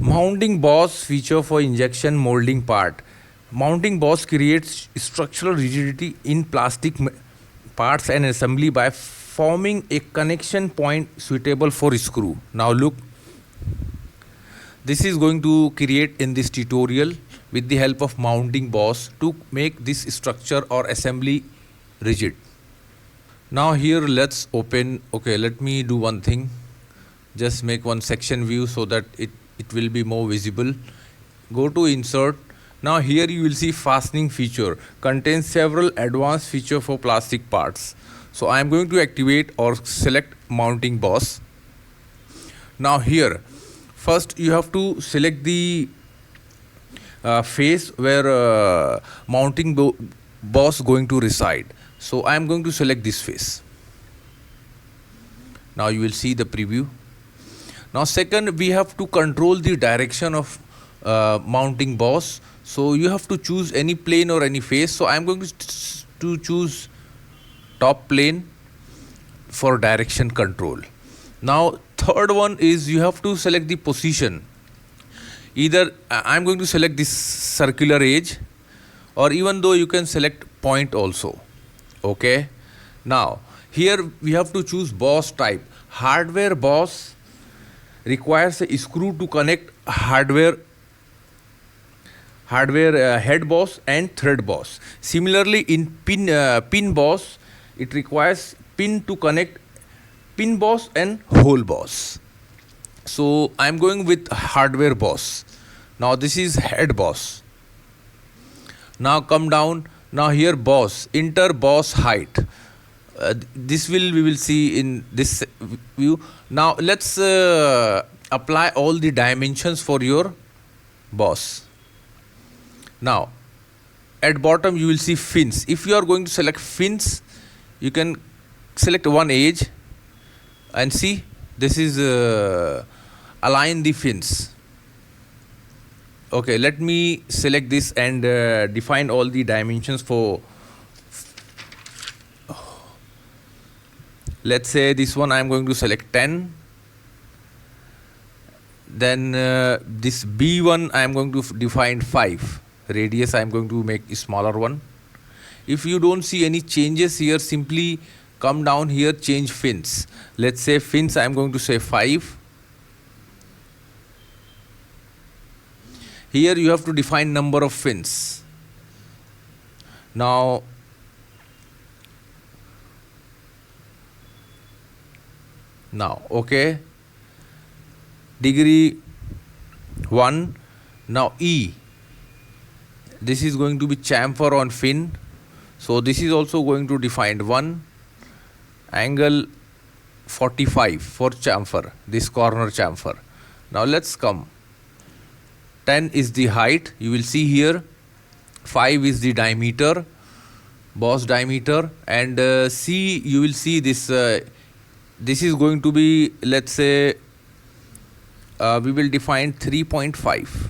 Mounting boss feature for injection molding part. Mounting boss creates structural rigidity in plastic parts and assembly by forming a connection point suitable for screw. Now look, this is going to create in this tutorial with the help of mounting boss to make this structure or assembly rigid. Now here let's open, okay, let me do one thing. Just make one section view so that it will be more visible. Go to insert. Now here you will see fastening feature contains several advanced feature for plastic parts. So I am going to activate or select mounting boss. Now here first you have to select the face where mounting boss going to reside. So I am going to select this face. Now you will see the preview. Now second, we have to control the direction of mounting boss. So you have to choose any plane or any face. So I am going to choose top plane for direction control. Now third one is you have to select the position. Either I am going to select this circular edge, or even though you can select point also. Okay. Now here we have to choose boss type. Hardware boss requires a screw to connect hardware head boss and thread boss. Similarly, in pin boss, it requires pin to connect pin boss and hole boss. So I am going with hardware boss. Now this is head boss. Now come down. Now here boss, enter boss height. We will see in this view. Now let's apply all the dimensions for your boss. Now at bottom you will see fins. If you are going to select fins, you can select one edge and see this is align the fins. Okay, let me select this and define all the dimensions for, let's say this one I am going to select 10. Then this B1 I am going to define 5. Radius I am going to make a smaller one. If you don't see any changes here, simply come down here, change fins. Let's say fins I am going to say 5. Here you have to define number of fins. Now okay, degree 1. Now E, this is going to be chamfer on fin, so this is also going to define 1. Angle 45 for chamfer, this corner chamfer. Now let's come. 10 is the height, you will see here. 5 is the diameter, boss diameter, and C, you will see this. This is going to be, let's say, we will define 3.5.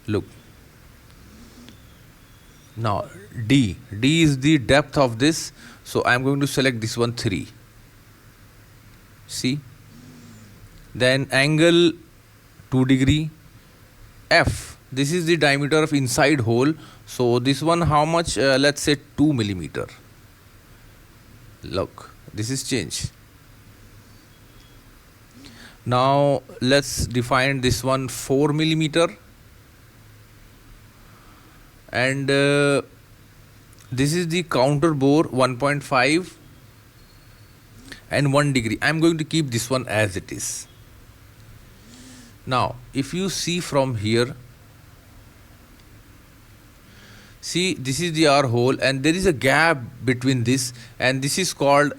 Look. Now D is the depth of this, so I am going to select this one 3. See. Then angle 2 degree. F, this is the diameter of inside hole, so this one how much, let's say 2 millimeter. Look, this is changed. Now let's define this one 4 millimeter, and this is the counter bore 1.5 and 1 degree. I am going to keep this one as it is. Now if you see from here, see this is the R hole and there is a gap between this, and this is called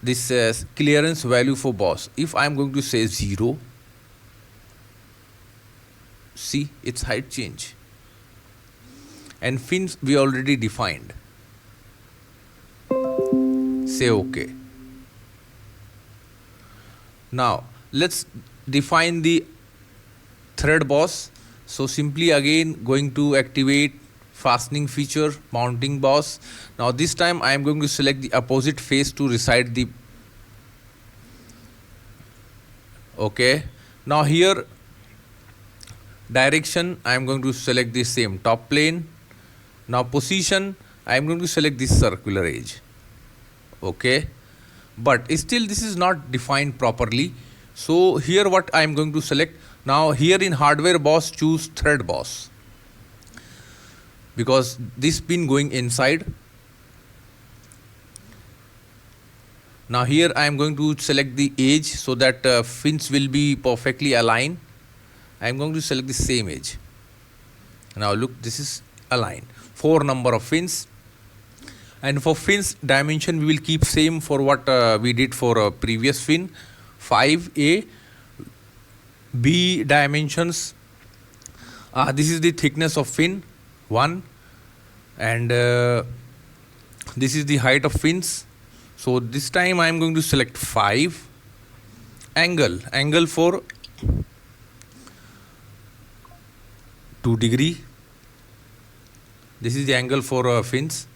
this clearance value for boss. If I am going to say 0, see its height change. And fins we already defined. Say OK. Now let's define the thread boss. So simply again going to activate fastening feature mounting boss. Now this time I am going to select the opposite face to reside the Okay, now here direction I am going to select the same top plane. Now position I am going to select this circular edge. Okay, but still this is not defined properly. So here what I am going to select, now here in hardware boss choose thread boss, because this pin going inside. Now here I am going to select the edge so that fins will be perfectly aligned. I am going to select the same edge. Now look, this is aligned. 4 number of fins, and for fins dimension we will keep same for what we did for previous fin. 5A. B dimensions, this is the thickness of fin 1, and this is the height of fins. So this time I am going to select 5. Angle for 2 degree. This is the angle for fins,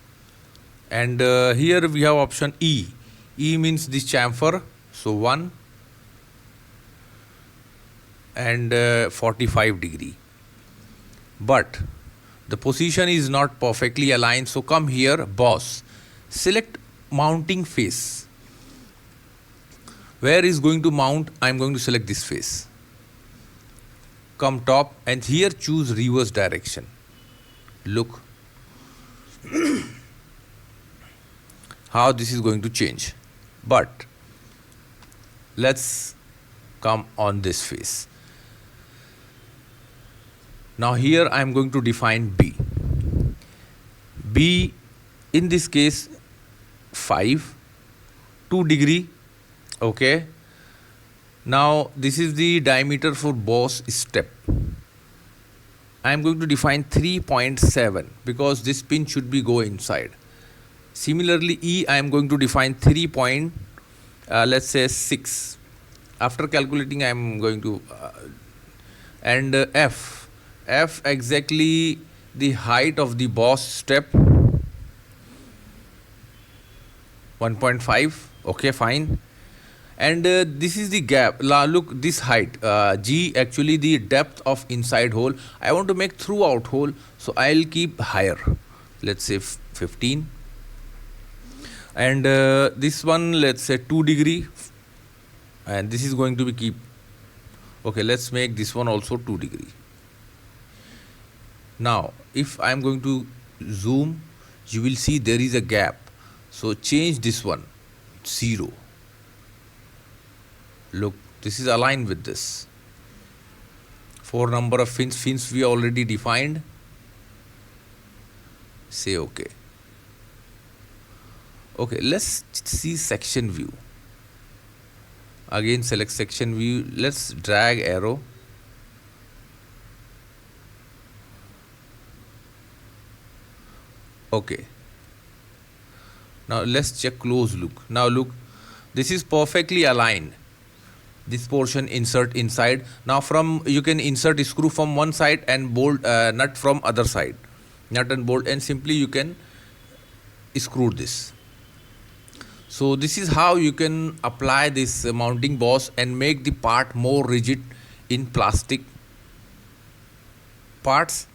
and here we have option E. E means this chamfer, so 1 and 45 degree. But the position is not perfectly aligned, so come here, boss, select mounting face. Where is going to mount? I am going to select this face. Come top, and here choose reverse direction. Look how this is going to change. But let's come on this face. Now here I am going to define B. B in this case 5, 2 degree. Okay. Now this is the diameter for boss step. I am going to define 3.7 because this pin should be go inside. Similarly E I am going to define 3. Let's say 6. After calculating I am going to and F exactly the height of the boss step 1.5. Okay, fine. And this is the gap. Look, this height G actually the depth of inside hole. I want to make throughout hole, so I'll keep higher. Let's say 15. And this one, let's say 2 degree, and this is going to be keep. Okay, let's make this one also 2 degree. Now if I am going to zoom, you will see there is a gap, so change this one 0. Look, this is aligned with this. 4 number of fins we already defined. Say okay. Okay, let's see section view. Again select section view. Let's drag arrow. Okay. Now let's check close look. Now look, this is perfectly aligned. This portion insert inside. Now from you can insert a screw from one side and bolt nut from other side. Nut and bolt, and simply you can screw this. So this is how you can apply this mounting boss and make the part more rigid in plastic parts.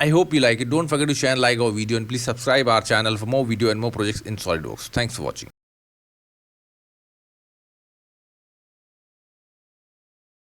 I hope you like it. Don't forget to share and like our video, and please subscribe our channel for more video and more projects in SolidWorks. Thanks for watching.